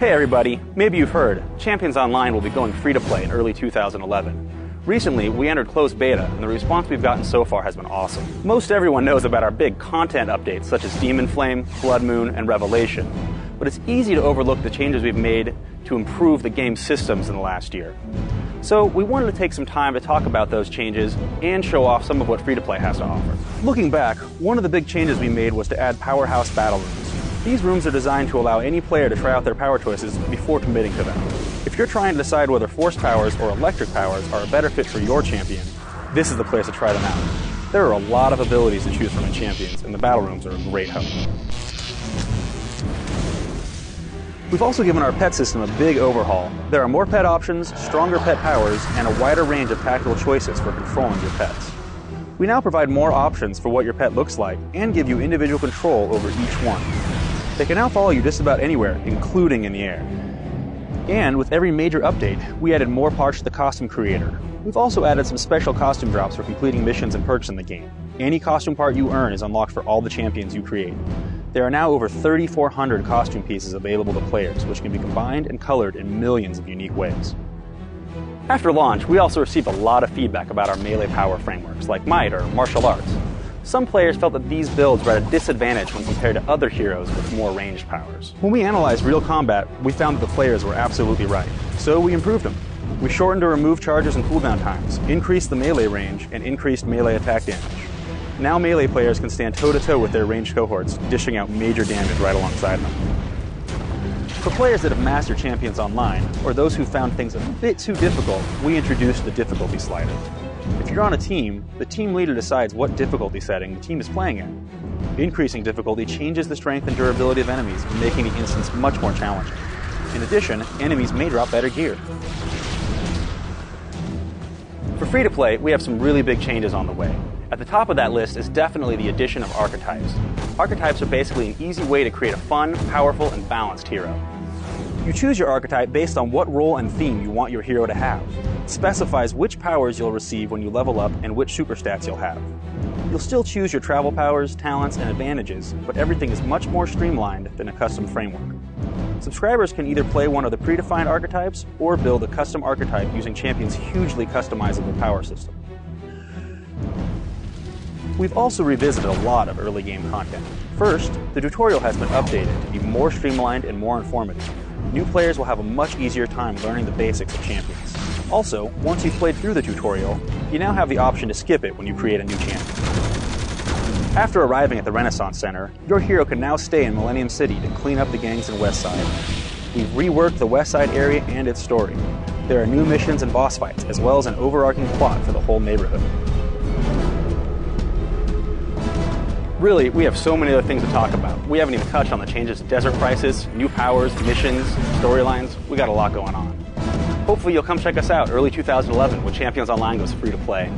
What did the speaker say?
Hey everybody, maybe you've heard, Champions Online will be going free to play in early 2011. Recently, we entered closed beta, and the response we've gotten so far has been awesome. Most everyone knows about our big content updates such as Demon Flame, Blood Moon, and Revelation, but it's easy to overlook the changes we've made to improve the game's systems in the last year. So we wanted to take some time to talk about those changes and show off some of what free-to-play has to offer. Looking back, one of the big changes we made was to add Powerhouse Battle Rooms. These rooms are designed to allow any player to try out their power choices before committing to them. If you're trying to decide whether force powers or electric powers are a better fit for your champion, this is the place to try them out. There are a lot of abilities to choose from in Champions, and the battle rooms are a great help. We've also given our pet system a big overhaul. There are more pet options, stronger pet powers, and a wider range of tactical choices for controlling your pets. We now provide more options for what your pet looks like and give you individual control over each one. They can now follow you just about anywhere, including in the air. And with every major update, we added more parts to the costume creator. We've also added some special costume drops for completing missions and perks in the game. Any costume part you earn is unlocked for all the champions you create. There are now over 3,400 costume pieces available to players, which can be combined and colored in millions of unique ways. After launch, we also received a lot of feedback about our melee power frameworks, like Might or Martial Arts. Some players felt that these builds were at a disadvantage when compared to other heroes with more ranged powers. When we analyzed real combat, we found that the players were absolutely right, so we improved them. We shortened or removed charges and cooldown times, increased the melee range, and increased melee attack damage. Now melee players can stand toe-to-toe with their ranged cohorts, dishing out major damage right alongside them. For players that have mastered Champions Online, or those who found things a bit too difficult, we introduced the difficulty slider. If you're on a team, the team leader decides what difficulty setting the team is playing at. Increasing difficulty changes the strength and durability of enemies, making the instance much more challenging. In addition, enemies may drop better gear. For free-to-play, we have some really big changes on the way. At the top of that list is definitely the addition of archetypes. Archetypes are basically an easy way to create a fun, powerful, and balanced hero. You choose your archetype based on what role and theme you want your hero to have. It specifies which powers you'll receive when you level up and which super stats you'll have. You'll still choose your travel powers, talents, and advantages, but everything is much more streamlined than a custom framework. Subscribers can either play one of the predefined archetypes or build a custom archetype using Champion's hugely customizable power system. We've also revisited a lot of early game content. First, the tutorial has been updated to be more streamlined and more informative. New players will have a much easier time learning the basics of Champions. Also, once you've played through the tutorial, you now have the option to skip it when you create a new champion. After arriving at the Renaissance Center, your hero can now stay in Millennium City to clean up the gangs in Westside. We've reworked the Westside area and its story. There are new missions and boss fights, as well as an overarching plot for the whole neighborhood. Really, we have so many other things to talk about. We haven't even touched on the changes to desert prices, new powers, missions, storylines. We got a lot going on. Hopefully you'll come check us out early 2011 when Champions Online goes free to play.